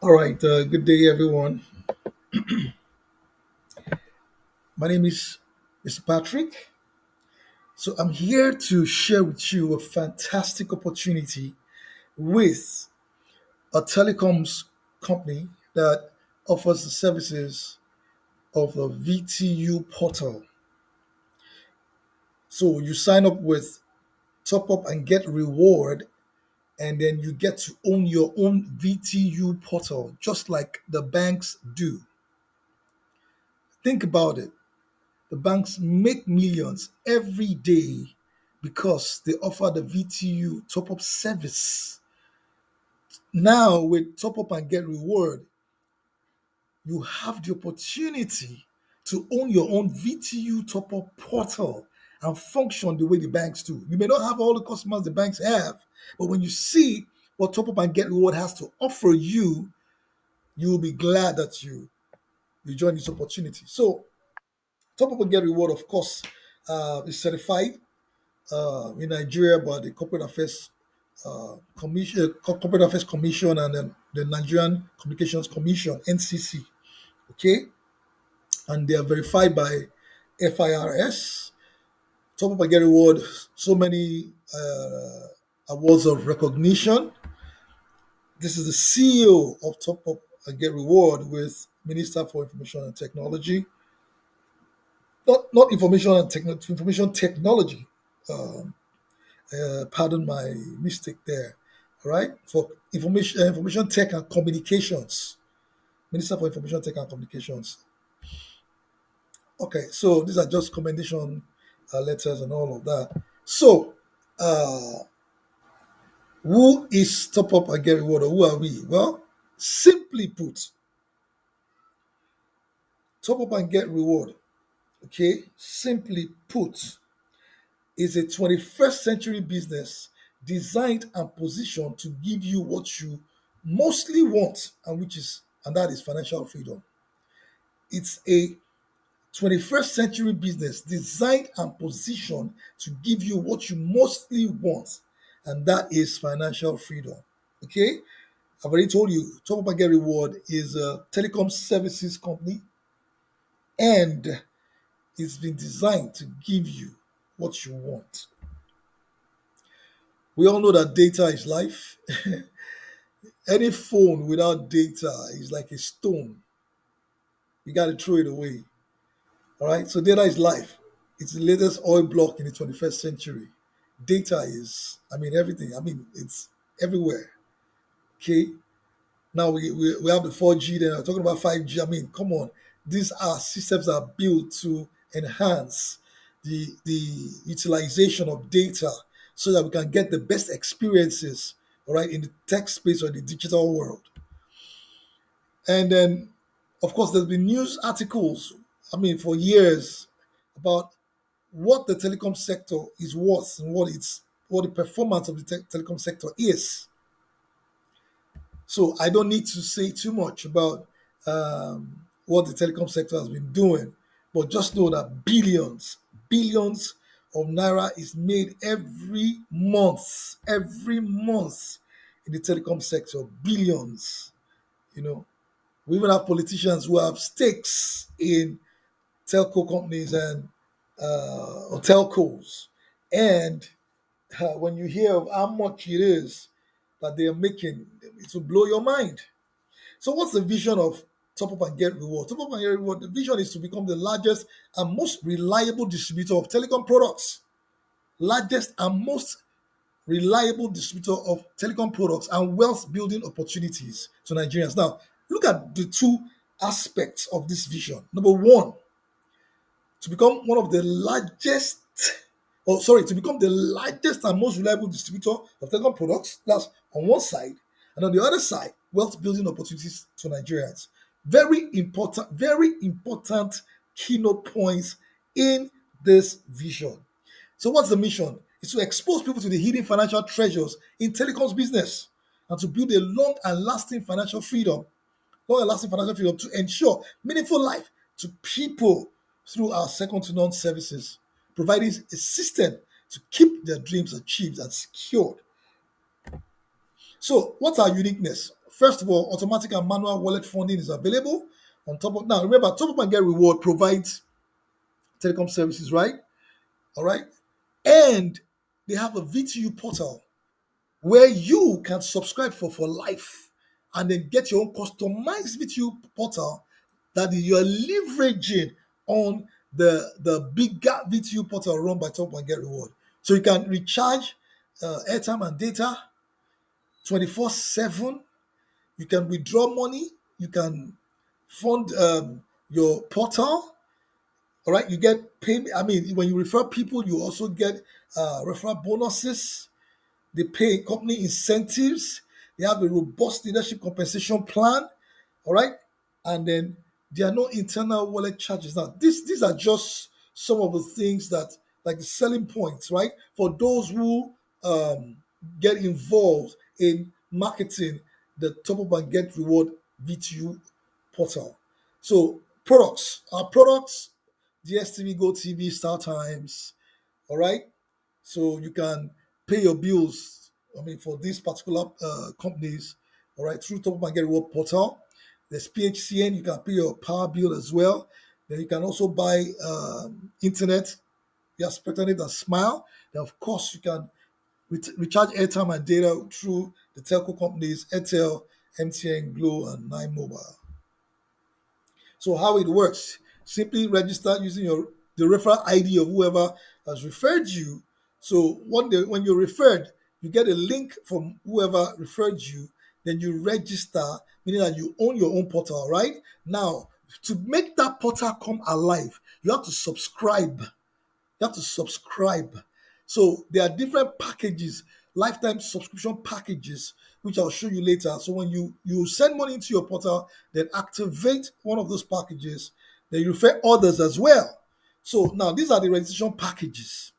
All right, good day, everyone. My name is Mr. Patrick. So I'm here to share with you a fantastic opportunity with a telecoms company that offers the services of a VTU portal. So you sign up with Top Up and Get Reward, and then you get to own your own VTU portal, just like the banks do. Think about it. The banks make millions every day because they offer the VTU top up service. Now, with Top Up and Get Reward, you have the opportunity to own your own VTU top up portal and function the way the banks do. You may not have all the customers the banks have, but when you see what Top Up and Get Reward has to offer you, you will be glad that you joined this opportunity. So, Top Up and Get Reward, of course, is certified in Nigeria by the Corporate Affairs Commission, and then the Nigerian Communications Commission (NCC). Okay, and they are verified by FIRS. Top Up and Get Reward, so many awards of recognition. This is the CEO of Top Up and Get Reward with Minister for Information and Technology. Not information technology. Um, pardon my mistake there. All right, for information tech and communications, Minister for Information Tech and Communications. Okay, so these are just commendation letters and all of that. So, uh, who is Top Up and Get Reward, or who are we? Well, simply put, Top Up and Get Reward. Okay, simply put, is a 21st century business designed and positioned to give you what you mostly want, and that is financial freedom. It's a 21st century business designed and positioned to give you what you mostly want, and that is financial freedom. Okay, I've already told you, Top Up and Get Reward is a telecom services company, and it's been designed to give you what you want. We all know that data is life. Any phone without data is like a stone. You got to throw it away. All right. So data is life. It's the latest oil block in the 21st century. Data is, everything. It's everywhere. Okay. Now we have the 4G, then I'm talking about 5G. Come on. These are systems that are built to enhance the utilization of data so that we can get the best experiences, all right, in the tech space or the digital world. And then, of course, there's been news articles, for years about what the telecom sector is worth and what the performance of the telecom sector is. So I don't need to say too much about what the telecom sector has been doing, but just know that billions of naira is made every month in the telecom sector. Billions, you know. We even have politicians who have stakes in telco companies and or telcos. And when you hear of how much it is that they are making, it will blow your mind. So, what's the vision of Top Up and Get Reward? Top Up and Get Reward, the vision is to become the largest and most reliable distributor of telecom products. Largest and most reliable distributor of telecom products and wealth building opportunities to Nigerians. Now, look at the two aspects of this vision. Number one, to become one of the largest, to become the largest and most reliable distributor of telecom products. That's on one side. And on the other side, wealth building opportunities to Nigerians. Very important keynote points in this vision. So, what's the mission? It's to expose people to the hidden financial treasures in telecoms business and to build a long and lasting financial freedom to ensure meaningful life to people through our second to none services, providing a system to keep their dreams achieved and secured. So, what's our uniqueness? First of all, automatic and manual wallet funding is available. On top of now, remember, Top Up and Get Reward provides telecom services, right? All right, and they have a VTU portal where you can subscribe for life and then get your own customized VTU portal that you are leveraging on the bigger VTU portal run by Top and Get Reward. So you can recharge airtime and data 24/7. You can withdraw money. You can fund your portal. All right, you get pay. I mean, when you refer people, you also get referral bonuses. They pay company incentives. They have a robust leadership compensation plan. All right. And then there are no internal wallet charges. Now, these are just some of the things that, like the selling points, right? For those who get involved in marketing the Top Up and Get Reward VTU portal. So, our products, DSTV, Go TV, Star Times, all right? So you can pay your bills. I mean, for these particular companies, all right, through Top Up and Get Reward portal. There's PHCN. You can pay your power bill as well. Then you can also buy internet. You have Spectranet and Smile. Then of course you can recharge airtime and data through the telco companies: Airtel, MTN, Glo, and Nine Mobile. So how it works? Simply register using the referral ID of whoever has referred you. So when you're referred, you get a link from whoever referred you. Then you register, meaning that you own your own portal. Right now, to make that portal come alive, you have to subscribe. You have to subscribe. So there are different packages, lifetime subscription packages, which I'll show you later. So when you send money into your portal, then activate one of those packages, then you refer others as well. So now these are the registration packages.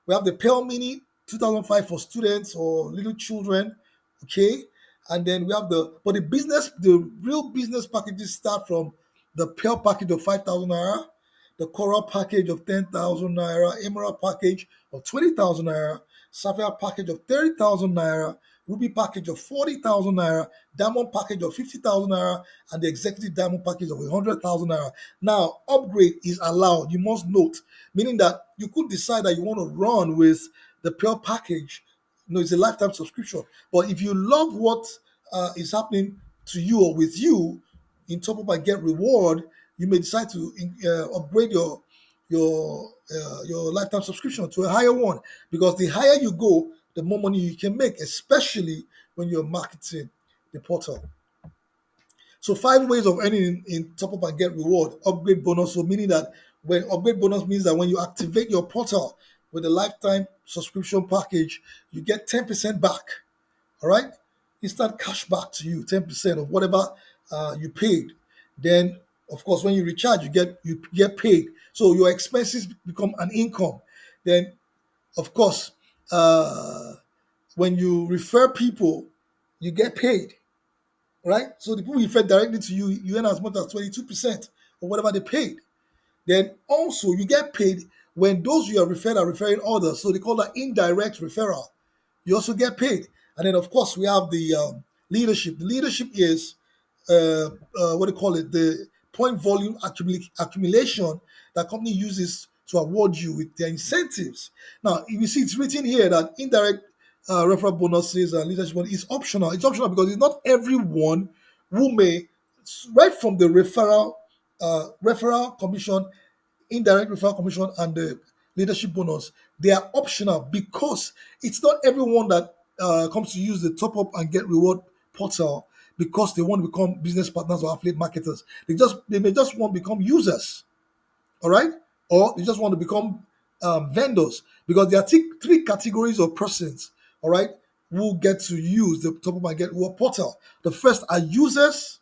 We have the Pearl Mini 2005 for students or little children, okay? And then we have the real business packages start from the Pearl package of 5,000 naira, the Coral package of 10,000 naira, Emerald package of 20,000 naira, Sapphire package of 30,000 naira, Ruby package of 40,000 naira, Diamond package of 50,000 naira, and the Executive Diamond package of 100,000 naira. Now, upgrade is allowed, you must note, meaning that you could decide that you want to run with the Pearl package. It's a lifetime subscription. But if you love what is happening to you or with you in Top Up and Get Reward, you may decide to upgrade your lifetime subscription to a higher one, because the higher you go, the more money you can make, especially when you're marketing the portal. So 5 ways of earning in Top Up and Get Reward. Upgrade bonus, so meaning that when upgrade bonus means that when you activate your portal with a lifetime subscription package, you get 10% back. All right, instant cash back to you, 10% of whatever you paid. Then, of course, when you recharge, you get paid. So your expenses become an income. Then, of course, when you refer people, you get paid, right? So the people you refer directly to you, you earn as much as 22% of whatever they paid. Then also you get paid when those you are referred are referring others. So they call that indirect referral. You also get paid. And then, of course, we have the leadership. The leadership is, what do you call it? The point volume accumulation that company uses to award you with their incentives. Now, you see it's written here that indirect referral bonuses and leadership bonus is optional. It's optional because it's not everyone who may, right from the referral commission, indirect referral commission, and the leadership bonus, they are optional because it's not everyone that comes to use the Top Up and Get Reward portal because they want to become business partners or affiliate marketers. They may just want to become users, all right, or they just want to become vendors, because there are three categories of persons, all right, who get to use the Top Up and Get Reward portal. The first are users.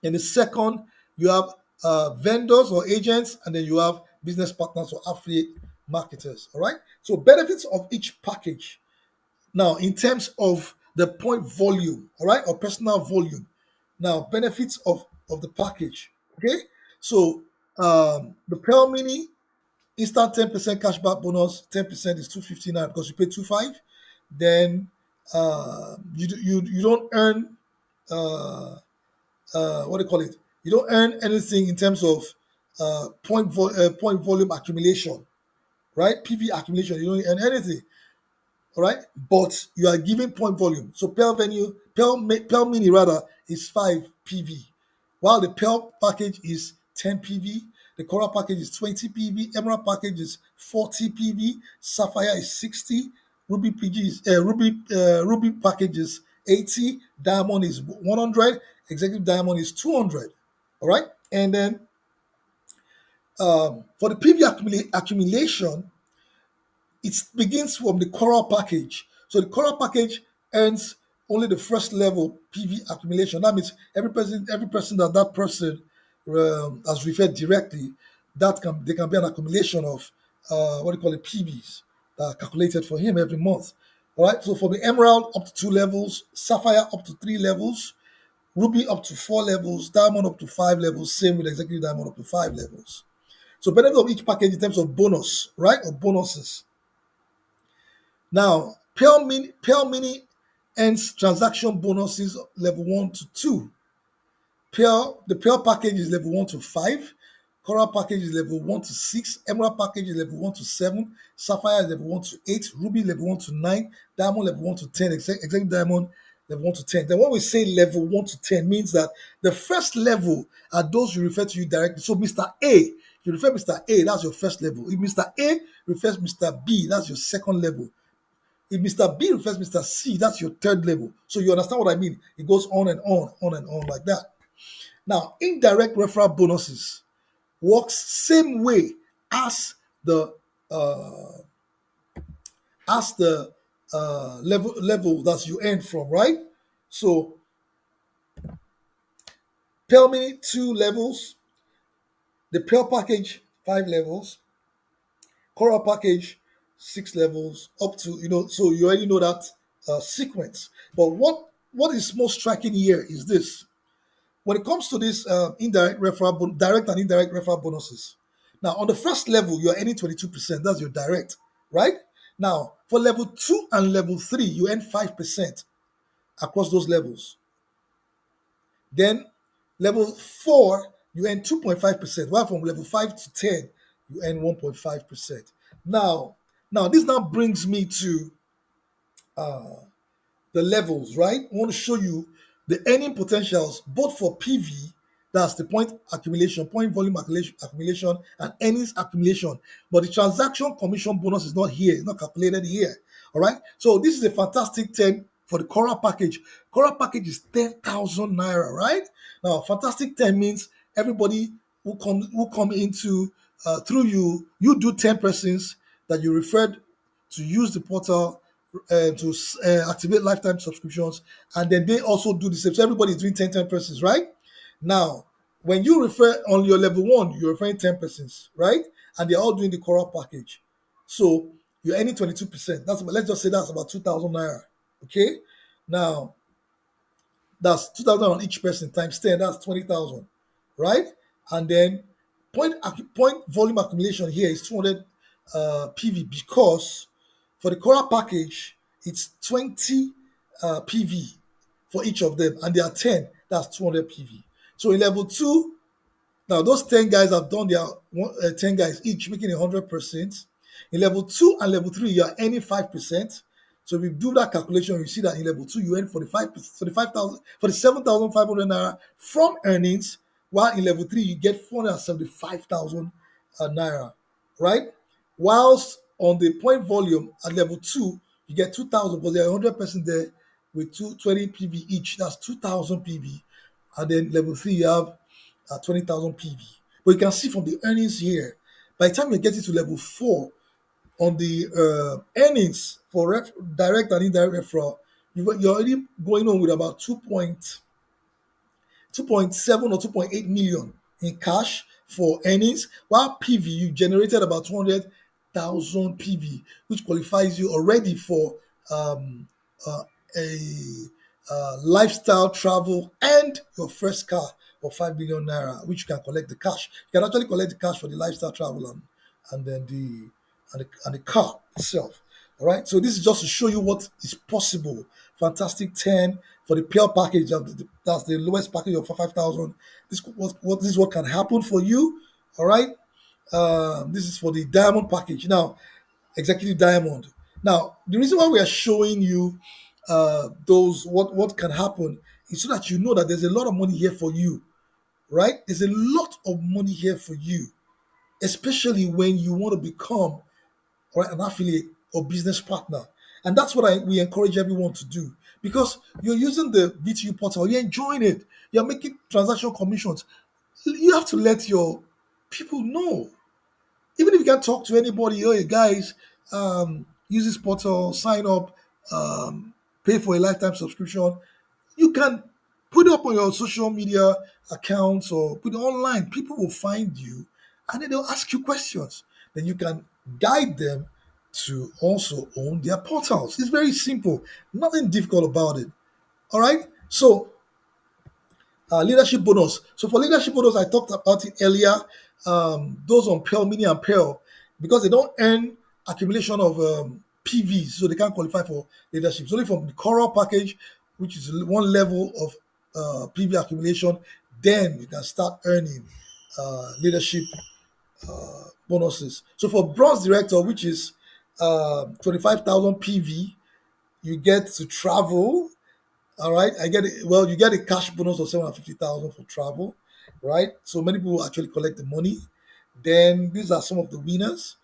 In the second, you have vendors or agents, and then you have business partners or affiliate marketers. All right. So benefits of each package. Now, in terms of the point volume, all right, or personal volume. Now, benefits of the package. Okay. So the Pearl Mini instant 10% cashback bonus. 10% is 259 because you pay 25. Then you don't earn what do you call it? You don't earn anything in terms of point volume accumulation, right? PV accumulation. You don't earn anything, all right? But you are given point volume. So Pearl Mini rather is 5 PV, while the Pearl package is 10 PV. The Coral package is 20 PV. Emerald package is 40 PV. Sapphire is 60. Ruby package is 80. Diamond is 100. Executive Diamond is 200. All right, and then for the PV accumulation, it begins from the Coral package. So the Coral package earns only the first level PV accumulation. That means every person that person has referred directly, they can be an accumulation of what do you call it, PVs that are calculated for him every month. All right. So for the Emerald up to 2 levels, Sapphire up to 3 levels, Ruby up to 4 levels, Diamond up to 5 levels. Same with Executive Diamond up to 5 levels. So benefit of each package in terms of bonus, right, or bonuses. Now, Pearl Mini earns transaction bonuses level 1 to 2. The Pearl package is level 1 to 5. Coral package is level 1 to 6. Emerald package is level 1 to 7. Sapphire is level 1 to 8. Ruby level 1 to 9. Diamond level 1 to 10. Executive Diamond level 1 to 10. Then when we say level 1 to 10 means that the first level are those you refer to you directly. So Mr. A, you refer Mr. A, that's your first level. If Mr. A refers Mr. B, that's your second level. If Mr. B refers Mr. C, that's your third level. So you understand what I mean? It goes on and on like that. Now, indirect referral bonuses works same way as the uh, level that you earn from, right? So Pearl Mini 2 levels, the Pearl package 5 levels, Coral package 6 levels, up to So you already know that sequence. But what is most striking here is this: when it comes to this direct and indirect referral bonuses. Now, on the first level, you are earning 22%. That's your direct, right? Now, for level 2 and level 3, you earn 5% across those levels. Then, level 4, you earn 2.5%, while from level 5 to 10, you earn 1.5%. Now, this now brings me to the levels, right? I want to show you the earning potentials both for PV, that's the point accumulation, point volume accumulation, and earnings accumulation. But the transaction commission bonus is not here, it's not calculated here. All right. So this is a fantastic 10 for the Coral package. Coral package is 10,000 naira, right? Now, fantastic 10 means everybody who come into through you do 10 persons that you referred to use the portal to activate lifetime subscriptions, and then they also do the same. So everybody is doing 10 persons, right? Now, when you refer on your level 1, you're referring 10 persons, right? And they're all doing the Coral package. So you're earning 22%. Let's just say that's about 2,000 naira. Okay. Now that's 2,000 on each person times 10. That's 20,000, right? And then point volume accumulation here is 200 PV, because for the Coral package it's 20 PV for each of them, and there are 10. That's 200 PV. So in level 2, now those 10 guys have done their 10 guys each, making 100%. In level 2 and level 3, you are earning 5%. So if you do that calculation, you see that in level 2, you earn 47,500 naira from earnings, while in level 3, you get 475,000 naira, right? Whilst on the point volume at level 2, you get 2,000, because there are 100% there with 220 PV each. That's 2,000 PV. And then level 3, you have 20,000 PV. But you can see from the earnings here, by the time you get to level 4, on the earnings for direct and indirect referral, you're already going on with about 2.7 or 2.8 million in cash for earnings, while PV, you generated about 200,000 PV, which qualifies you already for uh, a lifestyle travel and your first car of 5 million naira, which you can collect the cash. You can actually collect the cash for the lifestyle travel and then the car itself. All right. So this is just to show you what is possible. Fantastic 10 for the pure package. That's the lowest package of 5,000. This is what can happen for you. All right. This is for the diamond package. Now, executive diamond. Now, the reason why we are showing you those what can happen is so that you know that there's a lot of money here for you. Right? There's a lot of money here for you, especially when you want to become, right, an affiliate or business partner. And that's what we encourage everyone to do, because you're using the VTU portal, you're enjoying it, you're making transaction commissions. You have to let your people know. Even if you can't talk to anybody, hey guys, use this portal, sign up, pay for a lifetime subscription. You can put it up on your social media accounts or put it online. People will find you and then they'll ask you questions. Then you can guide them to also own their portals. It's very simple, nothing difficult about it. All right. So leadership bonus. So for leadership bonus, I talked about it earlier. Those on Pearl, Mini, and Pearl, because they don't earn accumulation of PVs, so they can't qualify for leadership. It's only from the Coral package, which is one level of PV accumulation, then you can start earning leadership bonuses. So for bronze director, which is 25,000 PV, you get to travel. All right, I get it. Well, you get a cash bonus of 750,000 for travel, right? So many people actually collect the money. Then these are some of the winners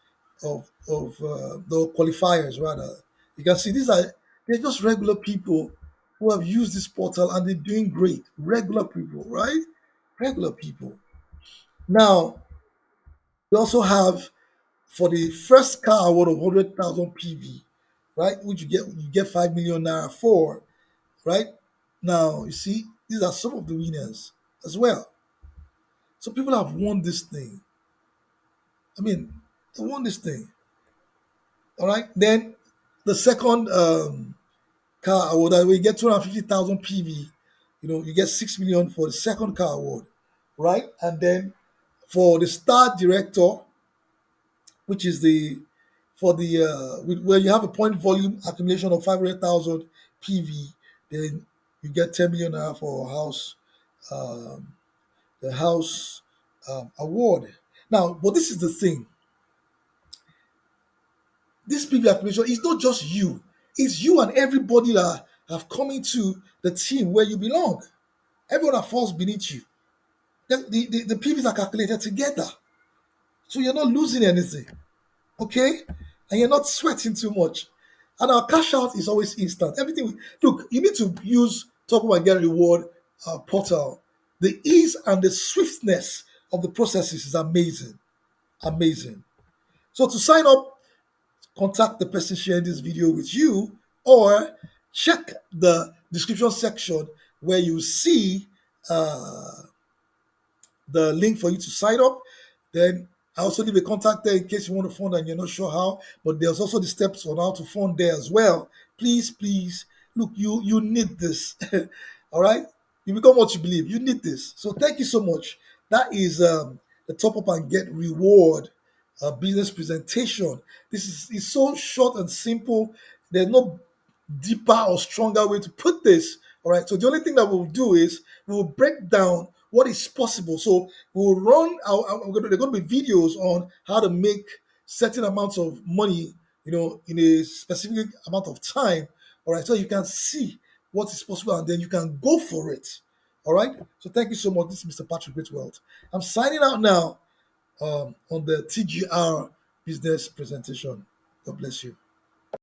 of the qualifiers, rather. You can see they're just regular people who have used this portal and they're doing great. Regular people, right? Regular people. Now we also have for the first car award of 100,000 PV, right? Which you get 5 million naira for, right? Now, you see, these are some of the winners as well. So people have won this thing. I mean, they won this thing. All right. Then the second car award, that we get 250,000 PV. You get 6 million for the second car award, right? And then for the star director, which is the for the where you have a point volume accumulation of 500,000 PV, then you get 10 million naira for house um, the house award. Now, but this is the thing: this PV accumulation is not just you; it's you and everybody that have come into the team where you belong. Everyone that falls beneath you. The PVs are calculated together, so you're not losing anything. Okay, and you're not sweating too much. And our cash out is always instant. Everything. Look, you need to use Top Up and Get Reward portal. The ease and the swiftness of the processes is amazing. Amazing. So to sign up, contact the person sharing this video with you, or check the description section where you see uh, the link for you to sign up. Then I also leave a contact there in case you want to fund and you're not sure how. But there's also the steps on how to fund there as well. Please, please, look, you need this. All right, you become what you believe. You need this. So thank you so much. That is the Top Up and Get Reward business presentation. This is it's so short and simple. There's no deeper or stronger way to put this. All right. So the only thing that we'll do is we'll break down what is possible. So we'll run there are going to be videos on how to make certain amounts of money, in a specific amount of time. All right. So you can see what is possible and then you can go for it. All right. So thank you so much. This is Mr. Patrick Greatwealth. I'm signing out now on the TGR business presentation. God bless you.